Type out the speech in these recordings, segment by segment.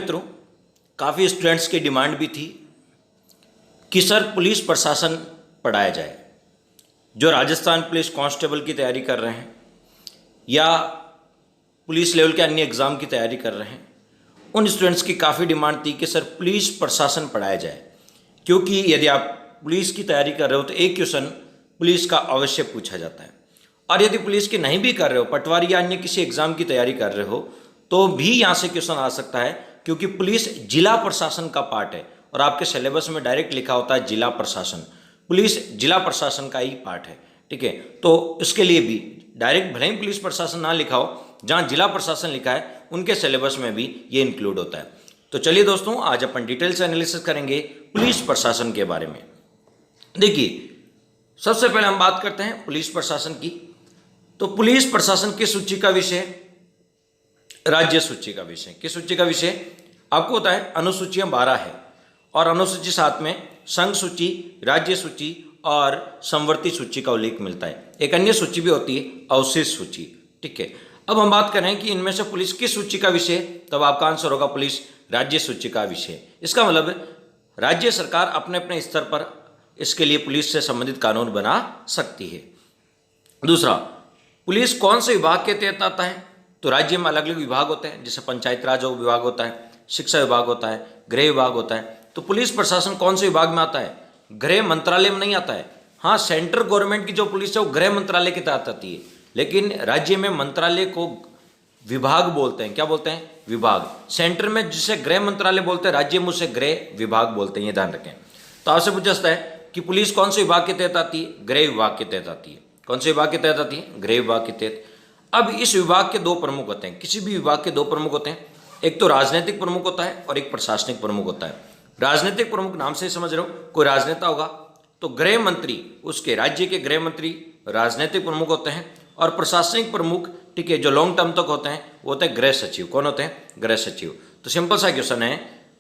मित्रों, काफ़ी स्टूडेंट्स की डिमांड भी थी कि सर पुलिस प्रशासन पढ़ाया जाए। जो राजस्थान पुलिस कांस्टेबल की तैयारी कर रहे हैं या पुलिस लेवल के अन्य एग्ज़ाम की तैयारी कर रहे हैं, उन स्टूडेंट्स की काफ़ी डिमांड थी कि सर पुलिस प्रशासन पढ़ाया जाए। क्योंकि यदि आप पुलिस की तैयारी कर रहे हो तो एक क्वेश्चन पुलिस का अवश्य पूछा जाता है, और यदि पुलिस की नहीं भी कर रहे हो, पटवारी या अन्य किसी एग्ज़ाम की तैयारी कर रहे हो, तो भी यहाँ से क्वेश्चन आ सकता है। क्योंकि पुलिस जिला प्रशासन का पार्ट है और आपके सिलेबस में डायरेक्ट लिखा होता है जिला प्रशासन। पुलिस जिला प्रशासन का ही पार्ट है, ठीक है। तो इसके लिए भी डायरेक्ट भले ही पुलिस प्रशासन ना लिखा हो, जहाँ जिला प्रशासन लिखा है उनके सिलेबस में भी ये इंक्लूड होता है। तो चलिए दोस्तों, आज अपन डिटेल से एनालिसिस करेंगे पुलिस प्रशासन के बारे में। देखिए, सबसे पहले हम बात करते हैं पुलिस प्रशासन की। तो पुलिस प्रशासन की सूची का विषय राज्य सूची का विषय। किस सूची का विषय? आपको होता है अनुसूचियां 12 है और अनुसूची 7 में संघ सूची, राज्य सूची और समवर्ती सूची का उल्लेख मिलता है। एक अन्य सूची भी होती है अवशेष सूची, ठीक है। अब हम बात करें कि इनमें से पुलिस किस सूची का विषय, तब आपका आंसर होगा पुलिस राज्य सूची का विषय। इसका मतलब राज्य सरकार अपने अपने स्तर पर इसके लिए पुलिस से संबंधित कानून बना सकती है। दूसरा, पुलिस कौन से विभाग के तहत आता है? तो राज्य में अलग अलग विभाग होते हैं, जैसे पंचायत राज विभाग होता है, शिक्षा विभाग होता है, गृह विभाग होता है। तो पुलिस प्रशासन कौन से विभाग में आता है? गृह मंत्रालय में नहीं आता है। हाँ, सेंट्रल गवर्नमेंट की जो पुलिस है वो गृह मंत्रालय के तहत आती है, लेकिन राज्य में मंत्रालय को विभाग बोलते हैं। क्या बोलते हैं? विभाग। सेंटर में जिसे गृह मंत्रालय बोलते हैं, राज्य में उसे गृह विभाग बोलते हैं, ये ध्यान रखें। तो आपसे पूछा जाता है कि पुलिस कौन से विभाग के तहत आती है? गृह विभाग के तहत आती है। कौन से विभाग के तहत आती है? गृह विभाग के तहत। अब इस विभाग के दो प्रमुख होते हैं, किसी भी विभाग के दो प्रमुख होते हैं। एक तो राजनीतिक प्रमुख होता है और एक प्रशासनिक प्रमुख होता है। राजनीतिक प्रमुख नाम से ही समझ रहे हो, कोई राजनेता होगा, तो गृह मंत्री, उसके राज्य के गृह मंत्री राजनीतिक प्रमुख होते हैं। और प्रशासनिक प्रमुख, ठीक है, जो लॉन्ग टर्म तक होते हैं, वो होते हैं गृह सचिव। कौन होते हैं? गृह सचिव। तो सिंपल सा क्वेश्चन है,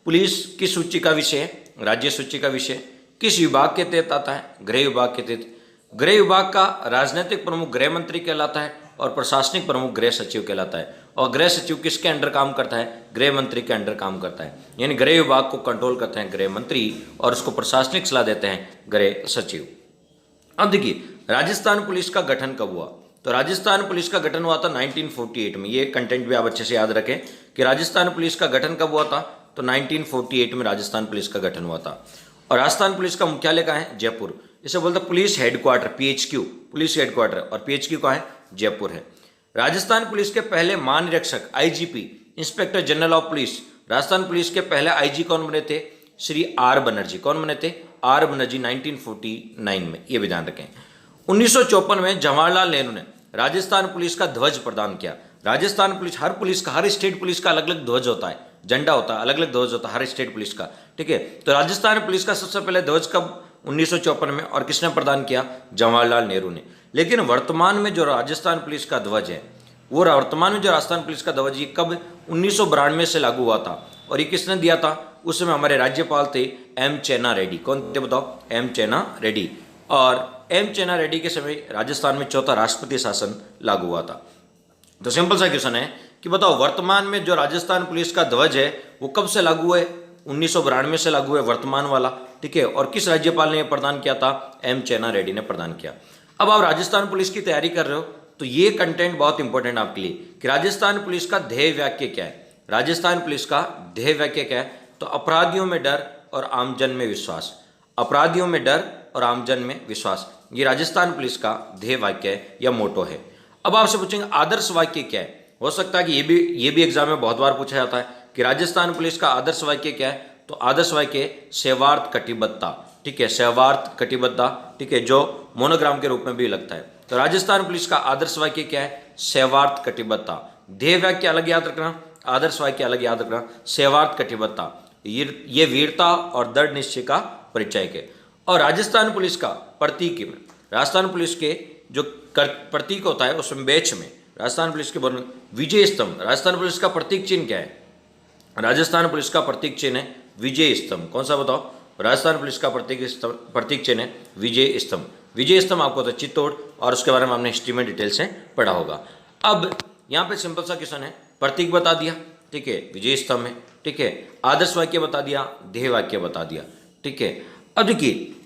पुलिस किस सूची का विषय है? राज्य सूची का विषय। किस विभाग के तहत आता है? गृह विभाग के तहत। गृह विभाग का राजनीतिक प्रमुख गृह मंत्री कहलाता है और प्रशासनिक प्रमुख गृह सचिव कहलाता है। और गृह सचिव किसके अंडर काम करता है? गृह मंत्री के अंडर काम करता है। यानी गृह विभाग को कंट्रोल करते हैं गृह मंत्री और उसको प्रशासनिक सलाह देते हैं गृह सचिव। अब देखिए, राजस्थान पुलिस का गठन कब हुआ? तो राजस्थान पुलिस का गठन हुआ था 1948 में। ये कंटेंट भी आप अच्छे से याद रखें कि राजस्थान पुलिस का गठन कब हुआ था। तो 1948 में राजस्थान पुलिस का गठन हुआ था। और राजस्थान पुलिस का मुख्यालय कहाँ है? जयपुर। इसे बोलते हैं police headquarter, PHQ, police headquarter. और PHQ कहाँ है? जयपुर है। राजस्थान पुलिस के पहले महानिरीक्षक IGP, inspector general of police, Rajasthan police के पहले IG कौन बने थे? श्री R बनर्जी। कौन बने थे? R बनर्जी, 1949 में। ये भी ध्यान रखें। 1954 में जवाहरलाल नेहरू ने राजस्थान पुलिस का ध्वज प्रदान किया। राजस्थान पुलिस, हर स्टेट पुलिस का अलग अलग ध्वज होता है, झंडा होता है, अलग अलग ध्वज होता है हर स्टेट पुलिस का, ठीक है। तो राजस्थान पुलिस का सबसे पहले ध्वज कब? 1954 में। और किसने प्रदान किया? जवाहरलाल नेहरू ने। लेकिन वर्तमान में जो राजस्थान पुलिस का ध्वज है, वो वर्तमान में जो राजस्थान पुलिस का ध्वज, ये कब? 1992 से लागू हुआ था। और ये किसने दिया था? उस समय हमारे राज्यपाल थे M चेना रेड्डी। कौन थे बताओ? M चेना रेड्डी। और M चेना रेड्डी के समय राजस्थान में चौथा राष्ट्रपति शासन लागू हुआ था। तो सिंपल सा क्वेश्चन है कि बताओ, वर्तमान में जो राजस्थान पुलिस का ध्वज है वो कब से लागू है? 1992 से लागू है वर्तमान वाला, ठीक है। और किस राज्यपाल ने यह प्रदान किया था? M चेना रेड्डी ने प्रदान किया। अब आप राजस्थान पुलिस की तैयारी कर रहे हो तो ये कंटेंट बहुत इंपॉर्टेंट आपके लिए कि राजस्थान पुलिस का ध्येय वाक्य क्या है। राजस्थान पुलिस का ध्येय वाक्य क्या है? तो अपराधियों में डर और आमजन में विश्वास। अपराधियों में डर और आमजन में विश्वास, ये राजस्थान पुलिस का ध्येय वाक्य है या मोटो है। अब आपसे पूछेंगे आदर्श वाक्य क्या है। हो सकता है कि ये भी एग्जाम में बहुत बार पूछा जाता है कि राजस्थान पुलिस का आदर्श वाक्य क्या है। तो आदर्श वाक्य सेवार्थ कटिबद्धता, ठीक है, सेवार्थ कटिबद्धता, ठीक है, जो मोनोग्राम के रूप में भी लगता है। तो राजस्थान पुलिस का आदर्श वाक्य क्या है? सेवार्थ कटिबद्धता। ध्येय वाक्य अलग याद रखना, आदर्श वाक्य अलग याद रखना। सेवार्थ कटिबद्धता, ये वीरता और दृढ़ निश्चय का परिचय है। और राजस्थान पुलिस का प्रतीक में, राजस्थान पुलिस के जो प्रतीक होता है उसमें बैच में राजस्थान पुलिस के बन विजय स्तंभ। राजस्थान पुलिस का प्रतीक चिन्ह क्या है? राजस्थान पुलिस का प्रतीक चिन्ह है विजय स्तंभ। कौन सा बताओ? राजस्थान पुलिस का प्रतीक चिन्ह है विजय स्तंभ। विजय स्तंभ आपको तो चित्तौड़, और उसके बारे में हमने हिस्ट्री में डिटेल से पढ़ा होगा। अब यहाँ पे सिंपल सा क्वेश्चन है, प्रतीक बता दिया, ठीक है, विजय स्तंभ है, ठीक है, आदर्श वाक्य बता दिया, ध्येय वाक्य बता दिया, ठीक है। अब देखिए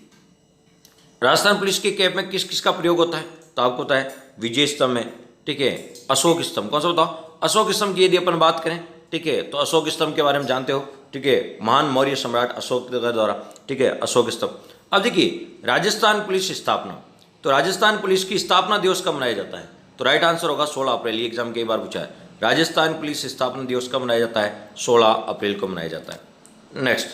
राजस्थान पुलिस के कैप में किस किस का प्रयोग होता है, तो आपको पता है विजय स्तंभ है, ठीक है, अशोक स्तंभ, कौन सा बताओ, अशोक स्तंभ की यदि अपन बात करें, ठीक है, तो अशोक स्तंभ के बारे में जानते हो, ठीक है, महान मौर्य सम्राट अशोक के द्वारा, ठीक है, अशोक स्तंभ। अब देखिए राजस्थान पुलिस स्थापना, तो राजस्थान पुलिस की स्थापना दिवस कब मनाया जाता है, तो राइट आंसर होगा 16 अप्रैल। ये एग्जाम कई बार पूछा है, राजस्थान पुलिस स्थापना दिवस कब मनाया जाता है, 16 अप्रैल को मनाया जाता है। नेक्स्ट,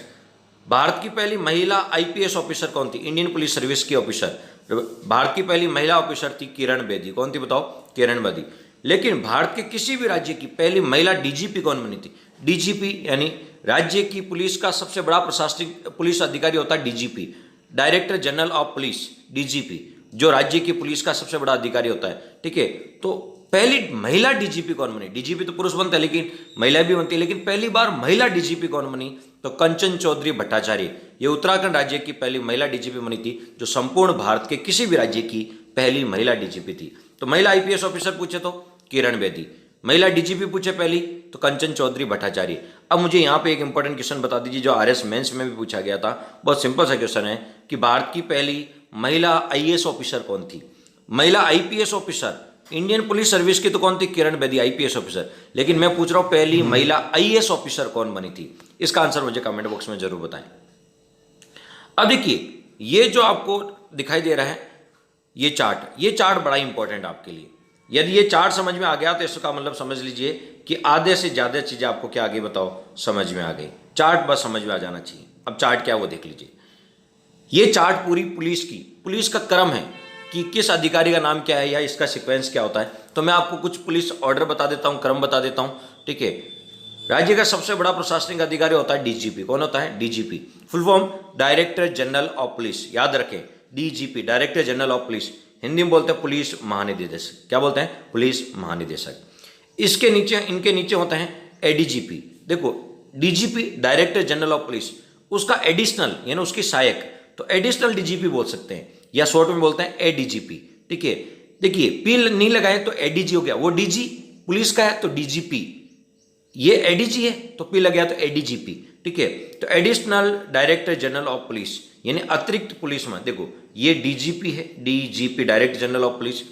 भारत की पहली महिला आईपीएस ऑफिसर कौन थी, इंडियन पुलिस सर्विस की ऑफिसर, भारत की पहली महिला ऑफिसर थी किरण बेदी, कौन थी बताओ, किरण बेदी। लेकिन भारत के किसी भी राज्य की पहली महिला डीजीपी कौन बनी थी, डीजीपी यानी राज्य की पुलिस का सबसे बड़ा प्रशासनिक पुलिस अधिकारी होता है DGP, director general of police, DGP जो राज्य की पुलिस का सबसे बड़ा अधिकारी होता है, ठीक है। तो पहली महिला डीजीपी कौन बनी, डीजीपी तो पुरुष बनता है लेकिन महिला भी बनती है, लेकिन पहली बार महिला डीजीपी कौन बनी, तो कंचन चौधरी भट्टाचार्य, ये उत्तराखंड राज्य की पहली महिला डीजीपी बनी थी, जो संपूर्ण भारत के किसी भी राज्य की पहली महिला डीजीपी थी। तो महिला आईपीएस ऑफिसर पूछे तो किरण बेदी, महिला डीजीपी पूछे पहली तो कंचन चौधरी भट्टाचार्य। अब मुझे यहाँ पे एक इंपॉर्टेंट क्वेश्चन बता दीजिए जो आरएस मेंस में भी पूछा गया था, बहुत सिंपल सा क्वेश्चन है कि भारत की पहली महिला आईएएस ऑफिसर कौन थी, महिला IPS officer Indian police service की तो कौन थी, किरण बेदी आईपीएस ऑफिसर, लेकिन मैं पूछ रहा हूं पहली महिला आईएएस ऑफिसर कौन बनी थी, इसका आंसर मुझे कमेंट बॉक्स में जरूर बताएं। अब देखिए ये जो आपको दिखाई दे रहा है ये चार्ट बड़ा इंपॉर्टेंट आपके लिए, यदि ये चार्ट समझ में आ गया तो इसका मतलब समझ लीजिए कि आधे से ज्यादा चीजें आपको क्या आगे बताओ समझ में आ गई, चार्ट बस समझ में आ जाना चाहिए। अब चार्ट क्या वो देख लीजिए, ये चार्ट पूरी पुलिस का क्रम है कि किस अधिकारी का नाम क्या है या इसका सीक्वेंस क्या होता है। तो मैं आपको कुछ पुलिस ऑर्डर बता देता हूं, क्रम बता देता हूं, ठीक है। राज्य का सबसे बड़ा प्रशासनिक अधिकारी होता है डीजीपी, कौन होता है, DGP, full form director general of police, याद रखें DGP director general of police, Hindi में बोलते हैं पुलिस महानिदेशक, क्या बोलते हैं, पुलिस महानिदेशक। इसके नीचे इनके नीचे होता है एडीजीपी, देखो DGP director general of police, उसका एडिशनल यानी उसकी सहायक तो एडिशनल डीजीपी बोल सकते हैं या शॉर्ट में बोलते हैं एडीजीपी, ठीक है। देखिए पी नहीं लगाए तो एडीजी हो गया, वो डीजी पुलिस का है तो डीजीपी, ये एडीजी है तो पी लग गया तो एडीजीपी, ठीक है। तो additional director general of police यानी अतिरिक्त पुलिस में, देखो ये डीजीपी है, DGP director general of police,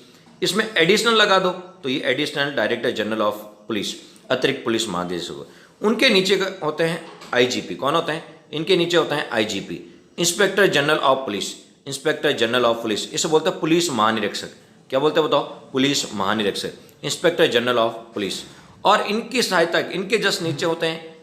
इसमें एडिशनल लगा दो तो ये additional director general of police, अतिरिक्त पुलिस महानिदेशक। उनके नीचे होते हैं आईजीपी, कौन होते हैं, इनके नीचे होता है IGP, inspector general of police, inspector general of police, इसे बोलते हैं पुलिस महानिरीक्षक, क्या बोलते हैं बताओ, पुलिस महानिरीक्षक, इंस्पेक्टर जनरल ऑफ पुलिस। और इनकी सहायता इनके जस्ट नीचे होते हैं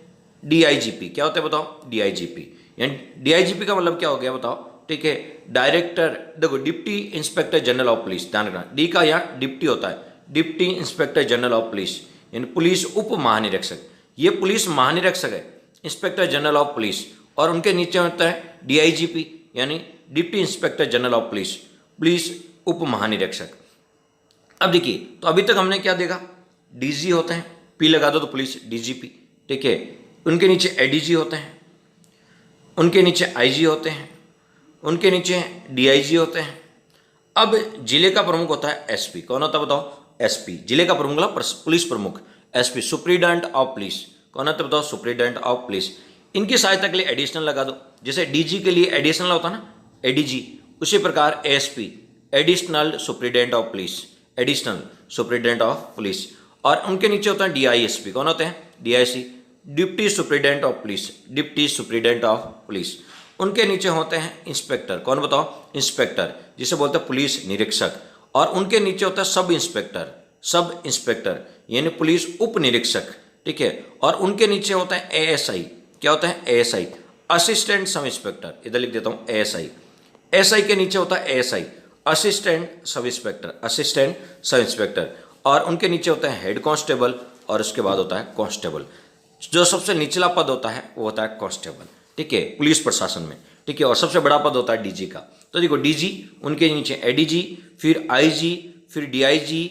डीआईजीपी, क्या होते हैं बताओ, डीआईजीपी, यानी डीआईजीपी का मतलब क्या हो गया बताओ, ठीक है, डायरेक्टर, देखो deputy inspector general of police, ध्यान रखना डी का यहाँ डिप्टी होता है, deputy inspector general of police यानी पुलिस उप महानिरीक्षक, ये पुलिस महानिरीक्षक है, इंस्पेक्टर जनरल ऑफ पुलिस। और उनके नीचे होता है डीआईजीपी यानी deputy inspector general of police, police उप महानिरीक्षक। अब देखिए तो अभी तक हमने क्या देखा, डीजी होते हैं, पी लगा दो तो पुलिस डीजीपी, ठीक है, उनके नीचे एडीजी होते हैं, उनके नीचे आईजी होते हैं, उनके नीचे डीआईजी होते हैं। अब जिले का प्रमुख होता है एसपी, कौन होता है बताओ, एसपी, जिले का प्रमुख मतलब पुलिस प्रमुख, एसपी सुप्रीडेंट ऑफ पुलिस, कौन होता है बताओ, सुप्रीडेंट ऑफ पुलिस। इनकी सहायता के लिए एडिशनल लगा दो, जैसे डीजी के लिए एडिशनल होता है ना एडीजी, उसी प्रकार ASP additional superintendent of police, additional superintendent of police. और उनके नीचे होता है डीआईएसपी, कौन होते हैं, DIC deputy superintendent of police, deputy superintendent of police. उनके नीचे होते हैं इंस्पेक्टर, कौन बताओ, इंस्पेक्टर जिसे बोलते हैं पुलिस निरीक्षक। और उनके नीचे होता है सब इंस्पेक्टर, सब इंस्पेक्टर यानी पुलिस उप निरीक्षक, ठीक है। और उनके नीचे होता है एएसआई, क्या होता है, एएसआई असिस्टेंट सब इंस्पेक्टर, इधर लिख देता हूं एएसआई, एसआई के नीचे होता है ASI assistant sub inspector, assistant sub inspector. और उनके नीचे होता है हेड कांस्टेबल और उसके बाद होता है कांस्टेबल, जो सबसे निचला पद होता है वो होता है कांस्टेबल, ठीक है, पुलिस प्रशासन में, ठीक है। और सबसे बड़ा पद होता है डीजी का, तो देखो डीजी, उनके नीचे एडीजी, फिर आईजी, फिर डीआईजी,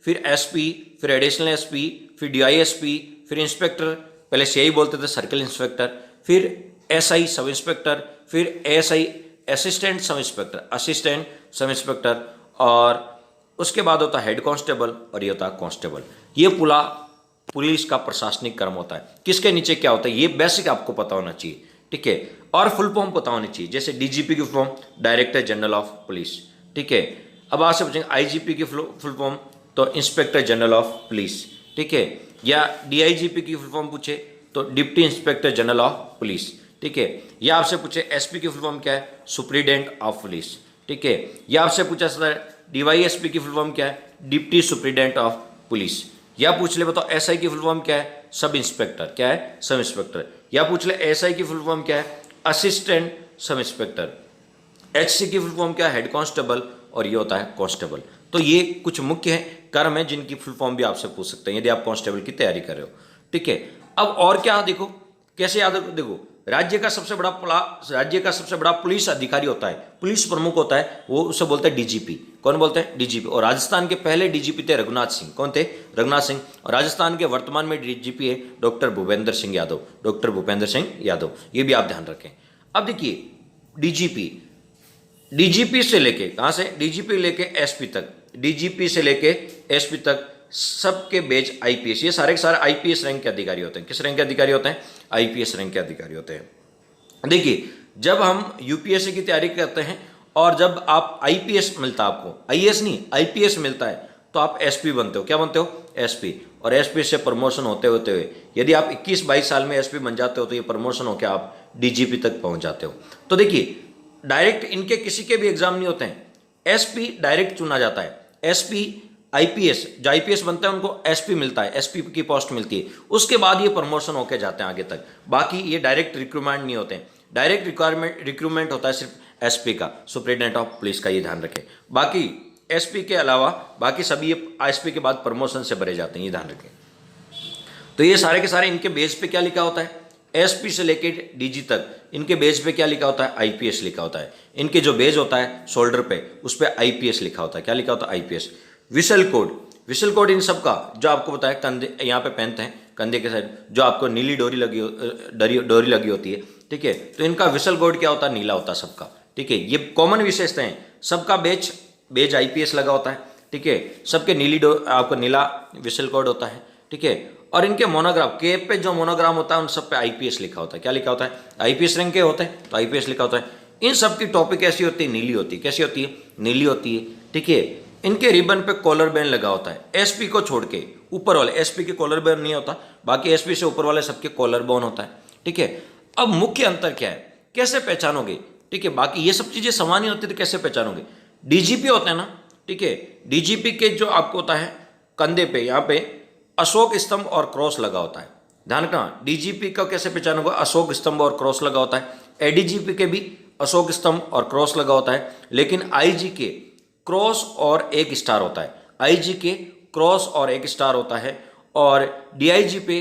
फिर एसपी, फिर एडिशनल एसपी, फिर डीआईएसपी, फिर इंस्पेक्टर, पहले सीआई बोलते थे सर्कल इंस्पेक्टर, फिर एसआई सब इंस्पेक्टर, फिर ASI assistant sub inspector, assistant sub inspector. और उसके बाद होता है हेड कांस्टेबल और ये होता है कांस्टेबल। ये पूरा पुलिस का प्रशासनिक कर्म होता है। किसके नीचे क्या होता है ये बेसिक आपको पता होना चाहिए, ठीक है। और फुल फॉर्म पता होनी चाहिए, जैसे डीजीपी की full form director general of police, ठीक है। अब आपसे पूछेंगे आईजीपी की फुल फॉर्म तो इंस्पेक्टर जनरल ऑफ पुलिस, ठीक है। या डीआईजीपी की फुल फॉर्म पूछे तो deputy inspector general of police, ठीक है। या आपसे पूछे एसपी की फुल फॉर्म क्या है, सुप्रीडेंट ऑफ पुलिस, ठीक है। या आपसे पूछा सर डीवाईएसपी की फुल फॉर्म क्या है, डिप्टी सुप्रीडेंट ऑफ पुलिस। या पूछ ले बताओ एसआई की फुल फॉर्म क्या है, सब इंस्पेक्टर, क्या है, सब इंस्पेक्टर। या पूछ ले एसआई की फुल फॉर्म क्या है, असिस्टेंट सब इंस्पेक्टर। एचसी की फुल फॉर्म क्या है, हेड कांस्टेबल, और ये होता है कांस्टेबल। तो ये कुछ मुख्य कर्म है जिनकी फुल फॉर्म भी आपसे पूछ सकते हैं यदि आप कांस्टेबल की तैयारी कर रहे हो, ठीक है। अब और क्या देखो, कैसे याद देखो, राज्य का सबसे बड़ा पुलिस अधिकारी होता है, पुलिस प्रमुख होता है, वो उसे बोलते हैं डीजीपी। कौन बोलते हैं, डीजीपी। और राजस्थान के पहले डीजीपी थे रघुनाथ सिंह। कौन थे, रघुनाथ सिंह। और राजस्थान के वर्तमान में डीजीपी है डॉक्टर भूपेंद्र सिंह यादव, डॉक्टर भूपेंद्र सिंह यादव, ये भी आप ध्यान रखें। अब देखिए डीजीपी से लेके कहां से, डीजीपी लेके एसपी तक, डीजीपी से लेके एसपी तक सबके बेच आईपीएस, ये सारे के सारे आईपीएस रैंक के अधिकारी होते हैं। किस रैंक के अधिकारी होते हैं, आईपीएस रैंक के अधिकारी होते हैं। देखिए जब हम यूपीएससी की तैयारी करते हैं और जब आप आईपीएस मिलता है, आपको आईएएस नहीं आईपीएस मिलता है, तो आप एसपी बनते हो। क्या बनते हो, एसपी। और एसपी से प्रमोशन होते हुए यदि आप 21-22 साल में एसपी बन जाते हो तो ये प्रमोशन होकर आप डीजीपी तक पहुंच जाते हो। तो देखिए डायरेक्ट इनके किसी के भी एग्जाम नहीं होते हैं, एसपी डायरेक्ट चुना जाता है। एसपी आईपीएस, जो आईपीएस बनता है उनको एसपी मिलता है, एसपी की पोस्ट मिलती है, उसके बाद ये प्रमोशन होकर जाते हैं आगे तक। बाकी ये डायरेक्ट रिक्रूटमेंट नहीं होते हैं, डायरेक्ट रिक्रूटमेंट होता है सिर्फ एसपी का, सुप्रिटेंडेंट ऑफ पुलिस का, ये ध्यान रखें। बाकी एसपी के अलावा बाकी सभी ये एसपी के बाद प्रमोशन से भरे जाते हैं, ये ध्यान रखें। तो ये सारे के सारे इनके बेस पे क्या लिखा होता है, एसपी से लेके डीजी तक इनके बेस पे क्या लिखा होता है, आईपीएस लिखा होता है। इनके जो बेस होता है शोल्डर पे, उस पर आईपीएस लिखा होता है। क्या लिखा होता है, आईपीएस। विशल कोड इन सब का जो आपको बताया, कंधे यहाँ पे पहनते हैं, कंधे के साइड जो आपको नीली डोरी लगी होती है, ठीक है। तो इनका विशल कोड क्या होता है, नीला होता है सबका, ठीक है। ये कॉमन विशेषता है, सबका बेज आईपीएस लगा होता है, ठीक है। सबके आपको नीला विशल कोड होता है, ठीक है। और इनके मोनोग्राम, केप पे जो मोनोग्राम होता है उन सब पे आईपीएस लिखा होता है। क्या लिखा होता है, आईपीएस रैंक के होते हैं तो आईपीएस लिखा होता है। इन सब की टॉपिक कैसी होती है, नीली होती है। कैसी होती है, नीली होती है, ठीक है। इनके रिबन पे कॉलर बैंड लगा होता है, एसपी को छोड़ के ऊपर वाले एसपी के कॉलर बैंड नहीं होता, बाकी एसपी से ऊपर वाले सबके कॉलर बोन होता है, ठीक है। अब मुख्य अंतर क्या है, कैसे पहचानोगे, ठीक है। बाकी ये सब चीजें समान ही होती है तो कैसे पहचानोगे, डीजीपी होते हैं ना, ठीक है। डीजीपी के जो आपको होता है कंधे पे यहाँ पे अशोक स्तंभ और क्रॉस लगा होता है, ध्यान रखना। डीजीपी का कैसे पहचानोगे, अशोक स्तंभ और क्रॉस लगा होता है। एडीजीपी के भी अशोक स्तंभ और क्रॉस लगा होता है, लेकिन आईजी के क्रॉस और एक स्टार होता है। आईजी के क्रॉस और एक स्टार होता है, और डीआईजी पे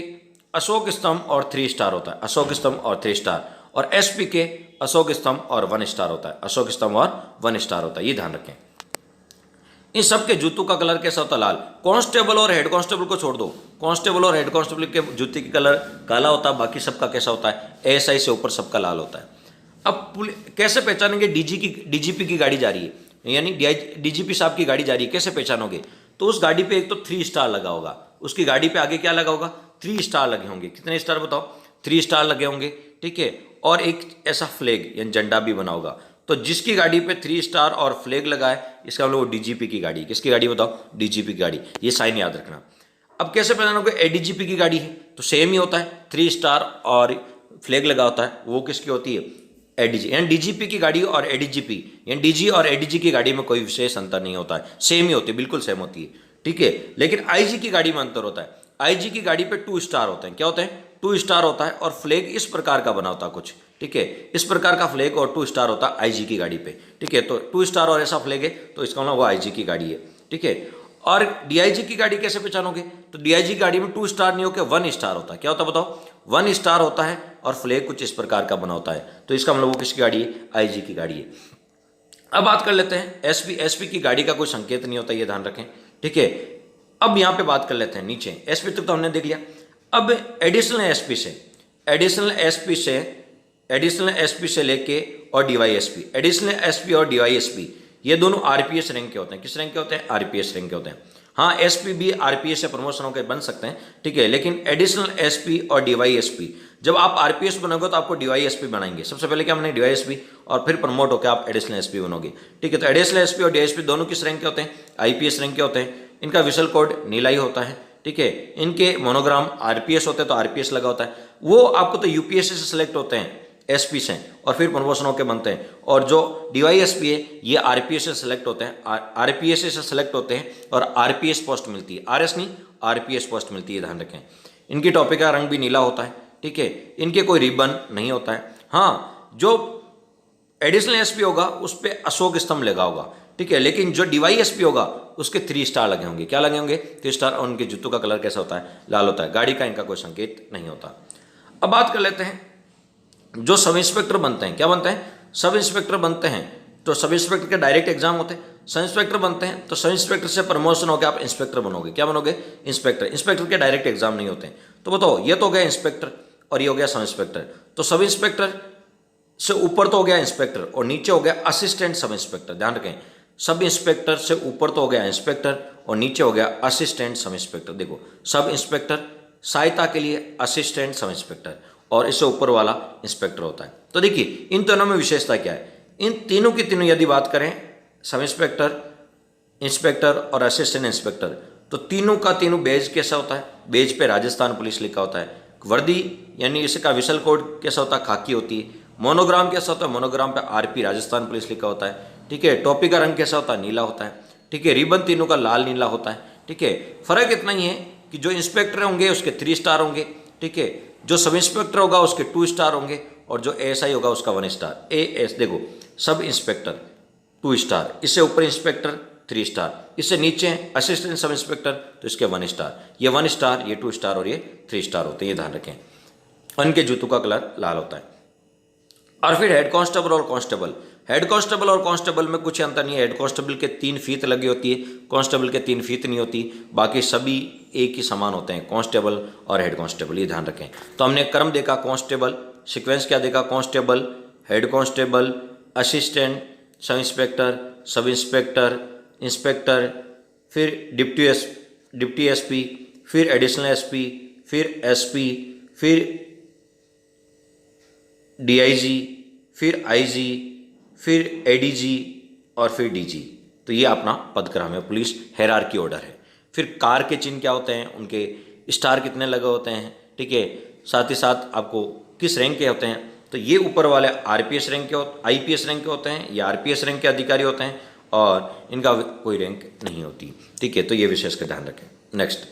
अशोक स्तंभ और 3 स्टार होता है, अशोक स्तंभ और 3 स्टार। और एसपी के अशोक स्तंभ और 1 स्टार होता है, अशोक स्तंभ और 1 स्टार होता है, ये ध्यान रखें। इन सबके जूतों का कलर कैसा होता है, लाल। कांस्टेबल और हेड कांस्टेबल को छोड़ दो, कांस्टेबल और हेड कांस्टेबल के जूते की कलर काला होता है, बाकी सबका कैसा होता है, एएसआई से ऊपर सबका लाल होता है। अब कैसे पहचानेंगे डीजीपी की गाड़ी जा रही है, यानी डीजीपी साहब की गाड़ी जा रही है, कैसे पहचानोगे, तो उस गाड़ी पे एक तो 3 स्टार लगा होगा, उसकी गाड़ी पे आगे क्या लगा होगा, 3 स्टार लगे होंगे। कितने स्टार बताओ, 3 स्टार लगे होंगे, ठीक है। और एक ऐसा फ्लैग यानी झंडा भी बना होगा। तो जिसकी गाड़ी पे 3 स्टार और फ्लैग लगा है, इसका मतलब वो डीजीपी की गाड़ी। किसकी गाड़ी बताओ, डीजीपी की गाड़ी, ये साइन याद रखना। अब कैसे पहचानोगे, एडीजीपी की गाड़ी है तो सेम ही होता है, 3 स्टार और फ्लैग लगा होता है, वो किसकी होती है, एडीजी। यानी डीजीपी की गाड़ी और एडीजीपी यानी डीजी और एडीजी की गाड़ी में कोई विशेष अंतर नहीं होता है, सेम ही होती है, बिल्कुल सेम होती है, ठीक है। लेकिन आईजी की गाड़ी में अंतर होता है। आईजी की गाड़ी पे 2 स्टार होते हैं, क्या होते हैं, 2 स्टार होता है, और फ्लैग इस प्रकार का बना होता है कुछ, ठीक है। इस प्रकार का फ्लैग और 2 स्टार होता है आईजी की गाड़ी पे, ठीक है। तो 2 स्टार और ऐसा फ्लैग है तो इसका मतलब वो आईजी की गाड़ी है, ठीक है। और डीआईजी की गाड़ी कैसे पहचानोगे, तो डीआईजी की गाड़ी में 2 स्टार नहीं होकर 1 स्टार होता है। क्या होता है बताओ, 1 स्टार होता है और फ्लैग कुछ इस प्रकार का बना होता है, तो इसका मतलब वो किसकी गाड़ी है, आईजी की गाड़ी है। अब बात कर लेते हैं एसपी की गाड़ी का कोई संकेत नहीं होता, ये ध्यान रखें, ठीक है। अब यहाँ पे बात कर लेते हैं नीचे, एसपी तक तो हमने देख लिया। अब एडिशनल एसपी से लेके और डीवाईएसपी, एडिशनल एसपी और डीवाईएसपी ये दोनों आरपीएस रैंक के होते हैं। किस रैंक के होते हैं, आरपीएस रैंक के होते हैं। हाँ, एसपी भी आरपीएस से प्रमोशन होकर बन सकते हैं, ठीक है, लेकिन एडिशनल एसपी और डीवाईएसपी, जब आप आरपीएस बनोगे तो आपको डीवाईएसपी बनाएंगे। सबसे पहले क्या बनेंगे, डीवाईएसपी, और फिर प्रमोट होकर आप एडिशनल एसपी बनोगे, ठीक है। तो एडिशनल एसपी और डीवाईएसपी दोनों किस रैंक के होते हैं, आईपीएस रैंक के होते हैं। इनका विशल कोड नीला ही होता है, ठीक है। इनके मोनोग्राम आरपीएस होते हैं तो आरपीएस लगा होता है। वो आपको तो यूपीएससी से सिलेक्ट होते हैं, एसपी से, और फिर प्रमोशन होकर बनते हैं। और जो डीवाईएसपी है ये आरपीएस से सिलेक्ट होते हैं, आरपीएस से सिलेक्ट होते हैं और आरपीएस पोस्ट मिलती है, आरएस नहीं आरपीएस पोस्ट मिलती है, ध्यान रखें। इनकी टॉपिक का रंग भी नीला होता है, ठीक है। इनके कोई रिबन नहीं होता है। हाँ, जो एडिशनल एसपी होगा उस पर अशोक स्तंभ लगा होगा, ठीक है, लेकिन जो डीवाईएसपी होगा उसके 3 स्टार लगे होंगे। क्या लगे होंगे, 3 स्टार, और उनके जूतों का कलर कैसा होता है, लाल होता है। गाड़ी का इनका कोई संकेत नहीं होता। अब बात कर लेते हैं जो सब इंस्पेक्टर बनते हैं, क्या बनते हैं, सब इंस्पेक्टर बनते हैं। तो सब इंस्पेक्टर के डायरेक्ट एग्जाम होते हैं। सब इंस्पेक्टर बनते हैं तो सब इंस्पेक्टर से प्रमोशन होकर आप इंस्पेक्टर बनोगे। क्या बनोगे, इंस्पेक्टर। इंस्पेक्टर के डायरेक्ट एग्जाम नहीं होते हैं। तो बताओ, ये तो हो गया इंस्पेक्टर और ये हो गया सब इंस्पेक्टर। तो सब इंस्पेक्टर से ऊपर तो हो गया इंस्पेक्टर और नीचे हो गया असिस्टेंट सब इंस्पेक्टर। ध्यान रखें, सब इंस्पेक्टर से ऊपर तो हो गया इंस्पेक्टर और नीचे हो गया असिस्टेंट सब इंस्पेक्टर। देखो, सब इंस्पेक्टर सहायता के लिए असिस्टेंट सब इंस्पेक्टर और इससे ऊपर वाला इंस्पेक्टर होता है। तो देखिए इन दोनों में विशेषता क्या है, इन तीनों की तीनों यदि बात करें, सब इंस्पेक्टर, इंस्पेक्टर और असिस्टेंट इंस्पेक्टर, तो तीनों का तीनों बेज कैसा होता है, बेज पे राजस्थान पुलिस लिखा होता है। वर्दी यानी इसका विशल कोड कैसा होता है, खाकी होती है। मोनोग्राम कैसा होता है, मोनोग्राम पे आरपी राजस्थान पुलिस लिखा होता है, ठीक है। टोपी का रंग कैसा होता है, नीला होता है, ठीक है। रिबन तीनों का लाल नीला होता है, ठीक है। फर्क इतना ही है कि जो इंस्पेक्टर होंगे उसके 3 स्टार होंगे, ठीक है। जो सब इंस्पेक्टर होगा उसके 2 स्टार होंगे और जो एएसआई होगा उसका 1 स्टार। एएस देखो, सब इंस्पेक्टर 2 स्टार, इससे ऊपर इंस्पेक्टर 3 स्टार, इससे नीचे असिस्टेंट सब इंस्पेक्टर तो इसके 1 स्टार। ये 1 स्टार, ये 2 स्टार और ये 3 स्टार होते हैं, ये ध्यान रखें। उनके जूतों का कलर लाल होता है। और फिर हेड कांस्टेबल और कांस्टेबल। हेड कांस्टेबल और कांस्टेबल में कुछ अंतर नहीं है। हेड कांस्टेबल के 3 फीत लगी होती है, कांस्टेबल के 3 फीत नहीं होती। बाकी सभी एक ही समान होते हैं, कांस्टेबल और हेड कांस्टेबल, ये ध्यान रखें। तो हमने क्रम देखा, कांस्टेबल, सीक्वेंस क्या देखा, constable, head constable, assistant sub inspector, sub inspector, inspector, फिर डिप्टी एसपी, फिर एडिशनल एसपी, फिर एसपी, फिर डीआईजी, फिर आईजी, फिर एडीजी और फिर डीजी। तो ये अपना पदक्रम है, पुलिस हायरार्की ऑर्डर है। फिर कार के चिन्ह क्या होते हैं, उनके स्टार कितने लगे होते हैं, ठीक है। साथ ही साथ आपको किस रैंक के होते हैं, तो ये ऊपर वाले आरपीएस रैंक के, आईपीएस रैंक के होते हैं, या आरपीएस रैंक के अधिकारी होते हैं और इनका कोई रैंक नहीं होती, ठीक है। तो ये विशेष का ध्यान रखें। नेक्स्ट,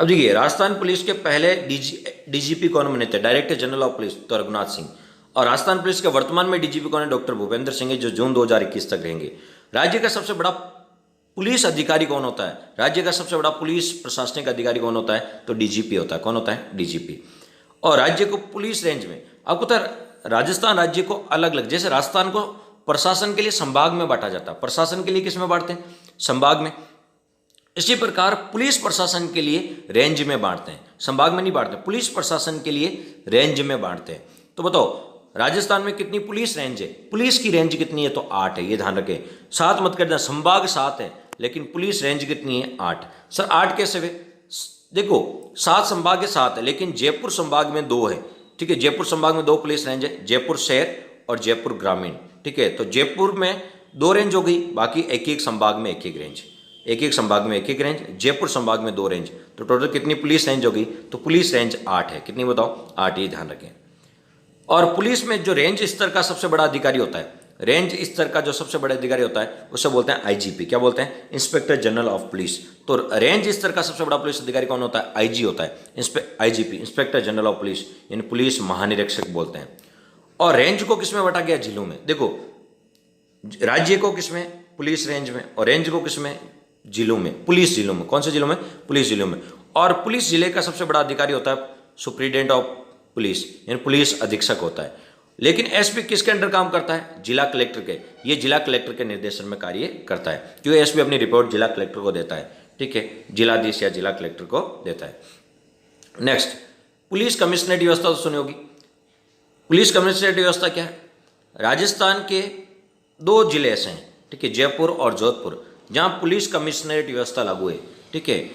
अब देखिए, राजस्थान पुलिस के पहले डीजीपी कौन बने थे, डायरेक्टर जनरल ऑफ पुलिस, तो रघुनाथ सिंह। और राजस्थान पुलिस के वर्तमान में डीजीपी कौन है, डॉक्टर भूपेंद्र सिंह, जो जून 2021 तक रहेंगे। राज्य का सबसे बड़ा पुलिस अधिकारी कौन होता है, राज्य का सबसे बड़ा पुलिस प्रशासनिक अधिकारी कौन होता है, तो डीजीपी होता है। कौन होता है, डीजीपी। और राज्य को पुलिस रेंज में आपको तो राजस्थान राज्य को अलग अलग, जैसे राजस्थान को प्रशासन के लिए संभाग में बांटा जाता है, प्रशासन के लिए किस में बांटते हैं, संभाग में। इसी प्रकार पुलिस प्रशासन के लिए रेंज में बांटते हैं, संभाग में नहीं बांटते, पुलिस प्रशासन के लिए रेंज में बांटते हैं। तो बताओ राजस्थान में कितनी पुलिस रेंज है, पुलिस की रेंज कितनी है, तो 8 है, ये ध्यान रखें। 7 मत कर देना, संभाग 7 है लेकिन पुलिस रेंज कितनी है, 8। सर 8 कैसे हुए, देखो 7 संभाग है, 7 है, लेकिन जयपुर संभाग में 2 है, ठीक है। जयपुर संभाग में 2 पुलिस रेंज है, जयपुर शहर और जयपुर ग्रामीण, ठीक है। तो जयपुर में 2 रेंज हो गई, बाकी एक एक संभाग में एक एक रेंज, एक एक संभाग में एक एक रेंज, जयपुर संभाग में 2 रेंज। तो टोटल कितनी पुलिस रेंज होगी, तो पुलिस रेंज 8 है। कितनी बताओ, 8, ये ध्यान रखें। और पुलिस में जो रेंज स्तर का सबसे बड़ा अधिकारी होता है, रेंज स्तर का जो सबसे बड़ा अधिकारी होता है उसे बोलते हैं आईजीपी। क्या बोलते हैं, इंस्पेक्टर जनरल ऑफ पुलिस। तो रेंज स्तर का सबसे बड़ा पुलिस अधिकारी कौन होता है, आईजी होता है, IGP, inspector general of police, यानी पुलिस महानिरीक्षक बोलते हैं। और रेंज को किसमें बांटा गया, जिलों में। देखो राज्य को किसमें, पुलिस रेंज में, और रेंज को किसमें, जिलों में, पुलिस जिलों में। कौन से जिलों में, पुलिस जिलों में। और पुलिस जिले का सबसे बड़ा अधिकारी होता है सुप्रीटेंडेंट ऑफ पुलिस, यानी पुलिस अधीक्षक होता है। लेकिन एसपी किसके अंडर काम करता है, जिला कलेक्टर के। ये जिला कलेक्टर के निर्देशन में कार्य करता है, क्योंकि एसपी अपनी रिपोर्ट जिला कलेक्टर को देता है, ठीक है, जिलाधीश या जिला कलेक्टर को देता है। नेक्स्ट, पुलिस कमिश्नरेट व्यवस्था तो सुनी होगी। पुलिस कमिश्नरेट व्यवस्था क्या है? राजस्थान के दो जिले ऐसे हैं, ठीक है, जयपुर और जोधपुर, जहां पुलिस कमिश्नरेट व्यवस्था लागू है, ठीक है।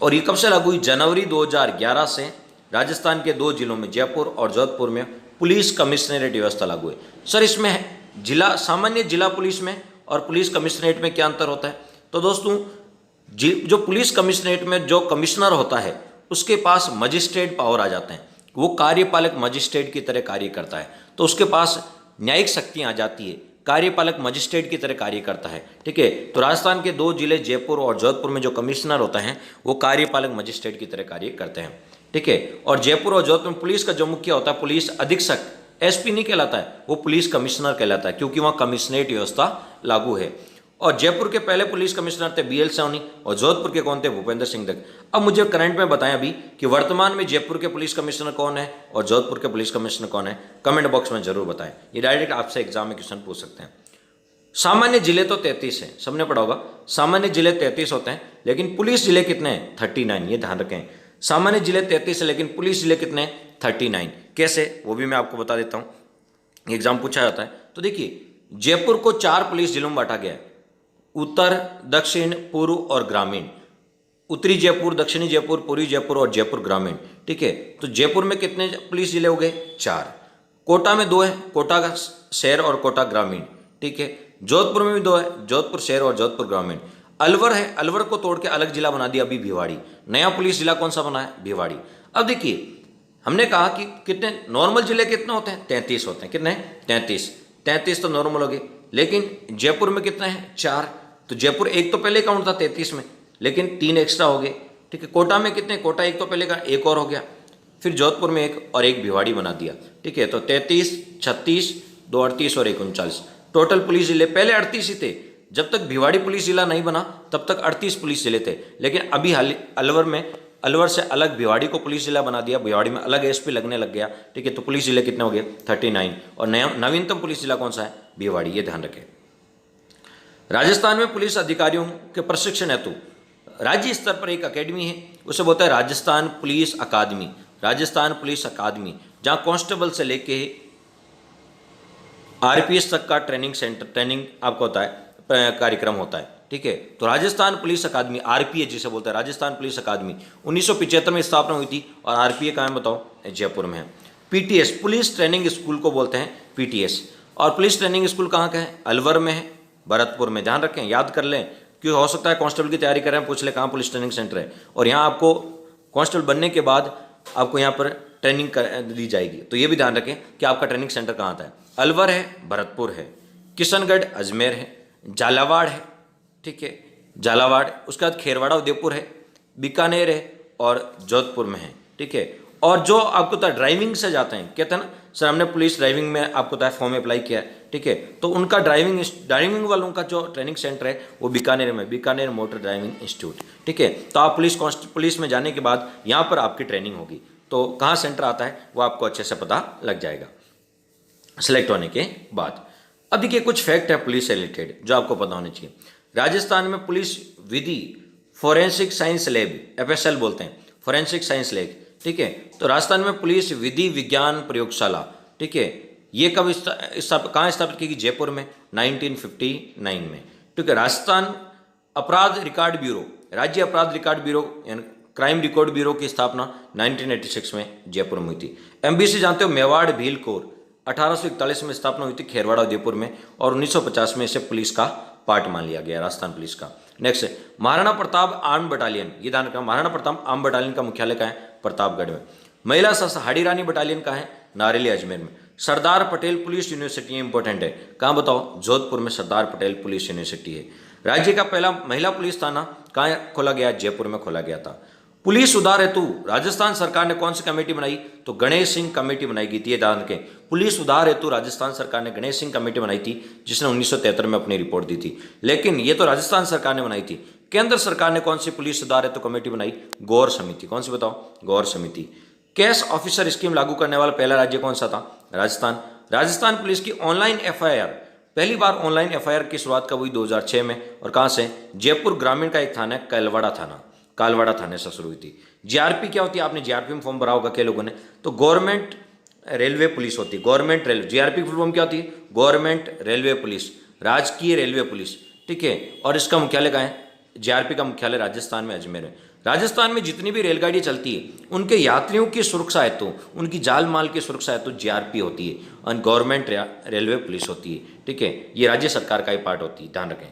और ये कब से लागू हुई? जनवरी 2011 से राजस्थान के दो जिलों में, जयपुर और जोधपुर में, पुलिस कमिश्नरेट व्यवस्था लागू है। सर, इसमें जिला, सामान्य जिला पुलिस में और पुलिस कमिश्नरेट में क्या अंतर होता है? तो दोस्तों, जो पुलिस कमिश्नरेट में जो कमिश्नर होता है उसके पास मजिस्ट्रेट पावर आ जाते हैं, वो कार्यपालक मजिस्ट्रेट की तरह कार्य करता है, तो उसके पास न्यायिक शक्तियाँ आ जाती है, कार्यपालक मजिस्ट्रेट की तरह कार्य करता है, ठीक है। तो राजस्थान के दो जिले जयपुर और जोधपुर में जो कमिश्नर होता है वो कार्यपालक मजिस्ट्रेट की तरह कार्य करते हैं, ठीक है। और जयपुर और जोधपुर में पुलिस का जो मुख्य होता है, पुलिस अधीक्षक, एसपी नहीं कहलाता है, वो पुलिस कमिश्नर कहलाता है, क्योंकि वहाँ कमिश्नरेट व्यवस्था लागू है। और जयपुर के पहले पुलिस कमिश्नर थे BL सोनी, और जोधपुर के कौन थे? भूपेंद्र सिंह दत्त। अब मुझे करंट में बताएं अभी कि वर्तमान में जयपुर के पुलिस कमिश्नर कौन है और जोधपुर के पुलिस कमिश्नर कौन है, कमेंट बॉक्स में जरूर बताएं। ये डायरेक्ट आपसे एग्जाम में क्वेश्चन पूछ सकते हैं। सामान्य जिले तो 33 हैं, सबने पढ़ा होगा, सामान्य जिले 33 होते हैं, लेकिन पुलिस जिले कितने हैं? 39। ये ध्यान रखें, सामान्य जिले 33 है लेकिन पुलिस जिले कितने हैं? 39। कैसे, वो भी मैं आपको बता देता हूँ, एग्जाम पूछा जाता है। तो देखिए, जयपुर को 4 पुलिस जिलों में बांटा गया है, उत्तर, दक्षिण, पूर्व और ग्रामीण। उत्तरी जयपुर, दक्षिणी जयपुर, पूर्वी जयपुर और जयपुर ग्रामीण, ठीक है। तो जयपुर में कितने पुलिस जिले हो गए? 4। कोटा में 2 है, कोटा का शहर और कोटा ग्रामीण, ठीक है। जोधपुर में भी 2 है, जोधपुर शहर और जोधपुर ग्रामीण। अलवर है, अलवर को तोड़ के अलग जिला बना दिया अभी भिवाड़ी। नया पुलिस जिला कौन सा बना है? भिवाड़ी। अब देखिए, हमने कहा कि कितने नॉर्मल जिले कितने होते हैं? 33 होते हैं। कितने? 33 तो नॉर्मल हो गए, लेकिन जयपुर में कितने हैं? 4। तो जयपुर एक तो पहले काउंट था 33 में, लेकिन 3 एक्स्ट्रा हो गए, ठीक है। कोटा में कितने? कोटा एक तो पहले का, एक और हो गया, फिर जोधपुर में एक और एक भिवाड़ी बना दिया, ठीक है। तो 33, 36, 2 38 और 1 39 टोटल पुलिस जिले। पहले 38 ही थे, जब तक भिवाड़ी पुलिस जिला नहीं बना तब तक 38 पुलिस जिले थे, लेकिन अभी अलवर से अलग भिवाड़ी को पुलिस जिला बना दिया, भिवाड़ी में अलग एसपी लगने लग गया, ठीक है। तो पुलिस जिले कितने हो गए? 39। और नवीनतम पुलिस जिला कौन सा है? भिवाड़ी। ये ध्यान रखें। राजस्थान में पुलिस अधिकारियों के प्रशिक्षण हेतु राज्य स्तर पर एक अकेडमी है, उसे बोलता है राजस्थान पुलिस अकादमी। राजस्थान पुलिस अकादमी, जहां कांस्टेबल से लेके RPS तक का ट्रेनिंग आपको होता है, कार्यक्रम होता है, ठीक है। तो राजस्थान पुलिस अकादमी, RPA जिसे बोलते हैं, राजस्थान पुलिस अकादमी 1975 में स्थापना हुई थी, और RPA कहाँ है बताओ? जयपुर में है। PTS पुलिस ट्रेनिंग स्कूल को बोलते हैं PTS, और पुलिस ट्रेनिंग स्कूल कहाँ का है? अलवर में है, भरतपुर में। ध्यान रखें, याद कर लें, क्योंकि हो सकता है कांस्टेबल की तैयारी कर रहे हैं, पूछ ले कहाँ पुलिस ट्रेनिंग सेंटर है, और यहाँ आपको कांस्टेबल बनने के बाद आपको यहाँ पर ट्रेनिंग दी जाएगी। तो ये भी ध्यान रखें कि आपका ट्रेनिंग सेंटर कहाँ आता है। अलवर है, भरतपुर है, किशनगढ़ अजमेर है, झालावाड़ है, ठीक है, झालावाड़। उसके बाद खेरवाड़ा उदयपुर है, बीकानेर है और जोधपुर में है, ठीक है। और जो आपको तो ड्राइविंग से जाते हैं, कहते हैं ना सर हमने पुलिस ड्राइविंग में आपको तो फॉर्म अप्लाई किया है, ठीक है, तो उनका ड्राइविंग वालों का जो ट्रेनिंग सेंटर है वो बीकानेर में, बीकानेर मोटर ड्राइविंग इंस्टीट्यूट, ठीक है। तो आप पुलिस में जाने के बाद यहाँ पर आपकी ट्रेनिंग होगी, तो कहाँ सेंटर आता है वो आपको अच्छे से पता लग जाएगा सेलेक्ट होने के बाद। अब देखिए, कुछ फैक्ट है पुलिस से रिलेटेड जो आपको पता होने चाहिए। राजस्थान में पुलिस विधि फोरेंसिक साइंस लैब, FSL बोलते हैं, फोरेंसिक साइंस लैब, ठीक है। तो राजस्थान में पुलिस विधि विज्ञान प्रयोगशाला, ठीक है, ये कब कहाँ स्थापित की गई? जयपुर में 1959 में, ठीक है। राजस्थान अपराध रिकॉर्ड ब्यूरो, राज्य अपराध रिकॉर्ड ब्यूरो यानी क्राइम रिकॉर्ड ब्यूरो की स्थापना 1986 में जयपुर में हुई थी। MBC जानते हो, मेवाड़ भील कोर, 1841 में स्थापना हुई थी खेरवाड़ा उदयपुर में, और 1950 में इसे पुलिस का पार्ट मान लिया गया राजस्थान पुलिस का। Next, Maharana Pratap arm battalion, ये ध्यान रखना, महाराणा प्रताप आर्म बटालियन का मुख्यालय कहाँ है? प्रतापगढ़ में। महिला हाड़ी रानी बटालियन कहाँ है? नारेली अजमेर में। Sardar Patel police university important है, कहाँ बताओ? जोधपुर में सरदार पटेल पुलिस यूनिवर्सिटी है। राज्य का पहला महिला पुलिस थाना कहाँ खोला गया? जयपुर में खोला गया था। पुलिस सुधार हेतु राजस्थान सरकार ने कौन सी कमेटी बनाई? तो गणेश सिंह कमेटी बनाई गई थी। ये ध्यान रखें, पुलिस सुधार हेतु राजस्थान सरकार ने गणेश सिंह कमेटी बनाई थी, जिसने 1973 में अपनी रिपोर्ट दी थी। लेकिन ये तो राजस्थान सरकार ने बनाई थी। केंद्र सरकार ने कौन सी पुलिस सुधार हेतु कमेटी बनाई? गौर समिति। कौन सी बताओ? गौर समिति। कैश ऑफिसर स्कीम लागू करने वाला पहला राज्य कौन सा था? राजस्थान। राजस्थान पुलिस की ऑनलाइन FIR, पहली बार ऑनलाइन FIR की शुरुआत कब हुई? 2006 में। और कहाँ से? जयपुर ग्रामीण का एक थाना है कालवाड़ा थाना, कालवाड़ा थाने से शुरू हुई थी। जीआरपी क्या होती है, आपने जीआरपी में फॉर्म भरा होगा कई लोगों ने, तो गवर्नमेंट रेलवे पुलिस होती है, गवर्नमेंट रेलवे। जीआरपी की फुल फॉर्म क्या होती है, गवर्नमेंट रेलवे पुलिस, राजकीय रेलवे पुलिस, ठीक है। और इसका मुख्यालय कहाँ है, जीआरपी का मुख्यालय राजस्थान में अजमेर है। राजस्थान में जितनी भी रेलगाड़ी चलती है उनके यात्रियों की सुरक्षा हेतु, उनकी जाल माल की सुरक्षा हेतु जीआरपी होती है और गवर्नमेंट रेलवे पुलिस होती है, ठीक है। ये राज्य सरकार का ही पार्ट होती है, ध्यान रखें।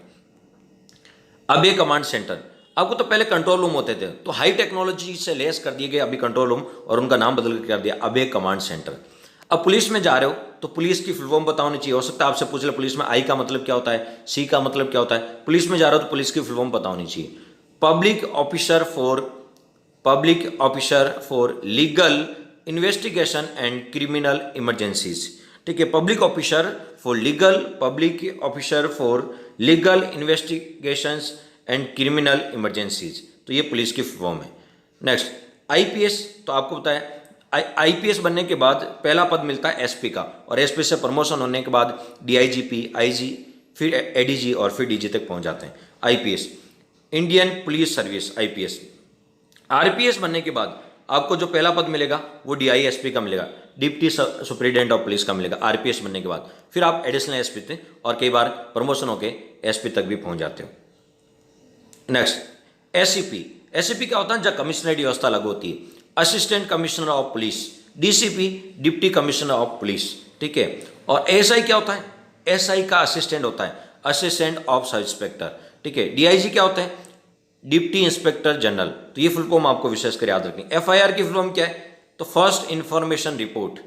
अब ये कमांड सेंटर, आपको तो पहले कंट्रोल रूम होते थे, तो हाई टेक्नोलॉजी से लेस कर दिए गए अभी कंट्रोल रूम, और उनका नाम बदल कर दिया अब एक कमांड सेंटर। अब पुलिस में जा रहे हो तो पुलिस की फुल फॉर्म पता होनी चाहिए। हो सकता है आपसे पूछ ले पुलिस में आई का मतलब क्या होता है, सी का मतलब क्या होता है। पुलिस में जा रहे हो तो पुलिस की फुल फॉर्म पता होनी चाहिए। Public officer for legal investigation and criminal emergencies, ठीक है। Public officer for legal investigations and criminal emergencies, तो ये पुलिस की फॉर्म है। नेक्स्ट आईपीएस, तो आपको पता है आईपीएस बनने के बाद पहला पद मिलता है एसपी का, और एसपी से प्रमोशन होने के बाद डीआईजीपी, आईजी, फिर एडीजी और फिर डीजी तक पहुंच जाते हैं। IPS Indian police service, IPS. RPS बनने के बाद आपको जो पहला पद मिलेगा वो डीआईएसपी का मिलेगा, डिप्टी सुपरिटेंडेंट ऑफ पुलिस का मिलेगा आरपीएस बनने के बाद। फिर आप एडिशनल एसपी थे और कई बार प्रमोशन होके एसपी तक भी पहुंच जाते हो। नेक्स्ट एससीपी, एससीपी क्या होता है, जब कमिश्नरेट व्यवस्था लागू होती है। Assistant commissioner of police, DCP deputy commissioner of police, ठीक है। और एसआई क्या होता है, एसआई का असिस्टेंट होता है, असिस्टेंट ऑफ सब इंस्पेक्टर, ठीक है। डीआईजी क्या होता है, डिप्टी इंस्पेक्टर जनरल, तो ये फुल फॉर्म आपको विशेष कर याद रखनी। एफआईआर की फुल फॉर्म क्या है, तो फर्स्ट इंफॉर्मेशन रिपोर्ट,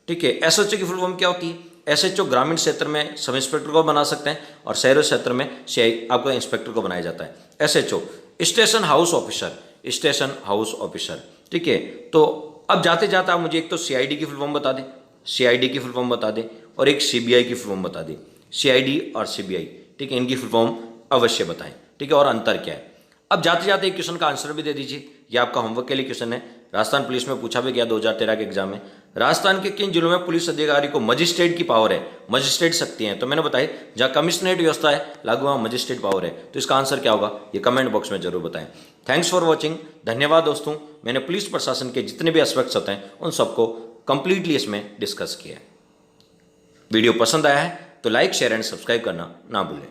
ठीक है। एसएचओ की फुल फॉर्म क्या होती है, एसएचओ ग्रामीण क्षेत्र में सब इंस्पेक्टर को बना सकते हैं और शहरी क्षेत्र में सीआई आपको इंस्पेक्टर को बनाया जाता है। एसएचओ स्टेशन हाउस ऑफिसर, ठीक है। तो अब जाते जाते आप मुझे एक तो सीआईडी की फुल फॉर्म बता दें, सीआईडी की फुल फॉर्म बता दें, और एक सीबीआई की फुल फॉर्म बता दें। सीआईडी और सीबीआई, ठीक है, इनकी फुल फॉर्म अवश्य बताएं, ठीक है, और अंतर क्या है। अब जाते जाते एक क्वेश्चन का आंसर भी दे दीजिए, ये आपका होमवर्क के लिए क्वेश्चन है। राजस्थान पुलिस में पूछा भी गया 2013 के एग्जाम में, राजस्थान के किन जिलों में पुलिस अधिकारी को मजिस्ट्रेट की पावर है, मजिस्ट्रेट शक्ति है। तो मैंने बताया जहाँ कमिश्नरेट व्यवस्था है लागू वहाँ मजिस्ट्रेट पावर है, तो इसका आंसर क्या होगा, ये कमेंट बॉक्स में जरूर बताएं। थैंक्स फॉर वॉचिंग, धन्यवाद दोस्तों। मैंने पुलिस प्रशासन के जितने भी एस्पेक्ट्स होते हैं उन सबको कंप्लीटली इसमें डिस्कस किया है। वीडियो पसंद आया है तो लाइक, शेयर एंड सब्सक्राइब करना ना भूलें।